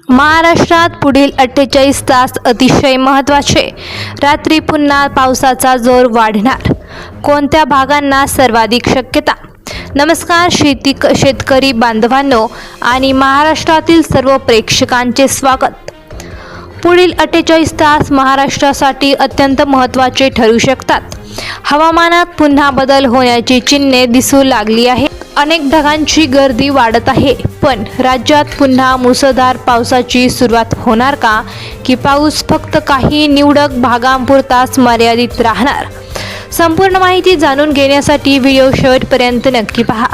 महाराष्ट्रात पुढील 48 तास अतिशय महत्त्वाचे. रात्री पुन्हा पावसाचा जोर वाढणार. कोणत्या भागांना सर्वाधिक शक्यता? नमस्कार शेतकरी बांधवांनो आणि महाराष्ट्रातील सर्व प्रेक्षकांचे स्वागत. पुढील 48 तास महाराष्ट्रासाठी अत्यंत महत्त्वाचे ठरू शकतात. हवामानात पुन्हा बदल होण्याची चिन्हे दिसू लागली आहेत. अनेक ढगांची गर्दी वाढत आहे. पण राज्यात पुन्हा मुसळधार पावसाची सुरुवात होणार का, की पाऊस फक्त काही निवडक भागांपुरताच मर्यादित राहणार? संपूर्ण माहिती जाणून घेण्यासाठी व्हिडिओ शेवटपर्यंत नक्की पहा.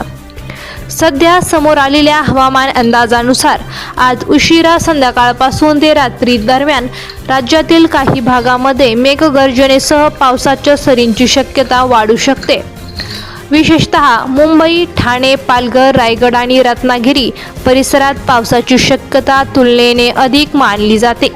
सध्या समोर आलेल्या हवामान अंदाजानुसार आज उशिरा संध्याकाळपासून ते रात्री दरम्यान राज्यातील काही भागामध्ये मेघगर्जनेसह पावसाच्या सरींची शक्यता वाढू शकते. विशेषतः मुंबई, ठाणे, पालघर, रायगड आणि रत्नागिरी परिसरात पावसाची शक्यता तुलनेने अधिक मानली जाते.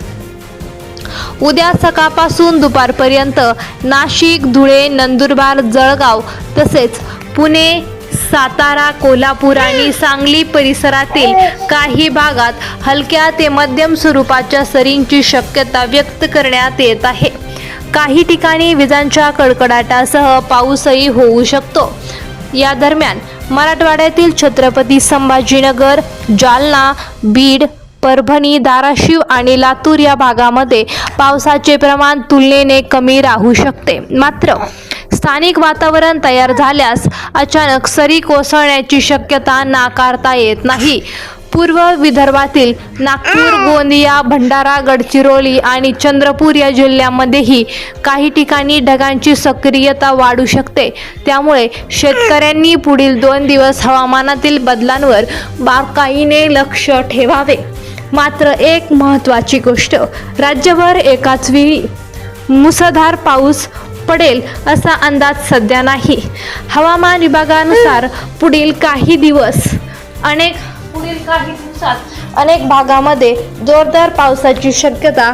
उद्या सकाळपासून दुपारपर्यंत नाशिक, धुळे, नंदुरबार, जळगाव तसेच पुणे, सातारा, कोल्हापूर आणि सांगली परिसरातील काही भागात हलक्या ते मध्यम स्वरूपाच्या सरींची शक्यता व्यक्त करण्यात येत आहे. काही ठिकाणी विजांच्या कडकडाटासह पाऊसही होऊ शकतो. या दरम्यान मराठवाड्यातील छत्रपती संभाजीनगर, जालना, बीड, परभणी, धाराशिव आणि लातूर या भागामध्ये पावसाचे प्रमाण तुलनेने कमी राहू शकते. मात्र स्थानिक वातावरण तयार झाल्यास अचानक सरी कोसळण्याची शक्यता नाकारता येत नाही. पूर्व विदर्भातील नागपूर, गोंदिया, भंडारा, गडचिरोली आणि चंद्रपूर या जिल्ह्यांमध्येही काही ठिकाणी ढगांची सक्रियता वाढू शकते. त्यामुळे शेतकऱ्यांनी पुढील 2 दिवस हवामानातील बदलांवर बारकाईने लक्ष ठेवावे. मात्र एक महत्त्वाची गोष्ट, राज्यभर एकाच वेळी मुसळधार पाऊस पडेल असा अंदाज सध्या नाही. हवामान विभागानुसार पुढील काही दिवसात अनेक भागामध्ये जोरदार पावसाची शक्यता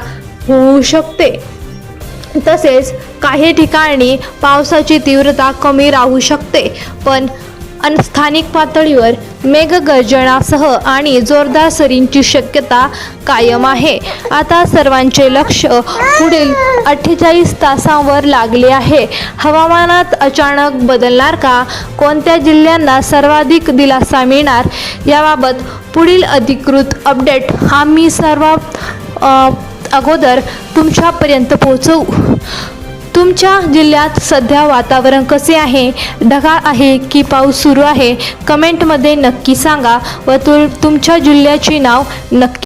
होऊ शकते. तसेच काही ठिकाणी पावसाची तीव्रता कमी राहू शकते. पण स्थानिक पातळीवर मेघगर्जनासह आणि जोरदार सरींची शक्यता कायम आहे. आता सर्वांचे लक्ष पुढील 48 तासांवर लागले आहे. हवामानात अचानक बदलणार का? कोणत्या जिल्ह्यांना सर्वाधिक दिलासा मिळणार? याबाबत पुढील अधिकृत अपडेट आम्ही सर्वात अगोदर तुमच्यापर्यंत पोहोचवू. तुमच्या जिल्ह्यात सध्या वातावरण कसे आहे? ढगाळ आहे की पाऊस सुरू आहे? कमेंटमध्ये नक्की सांगा व तुमच्या जिल्ह्याचे नाव नक्की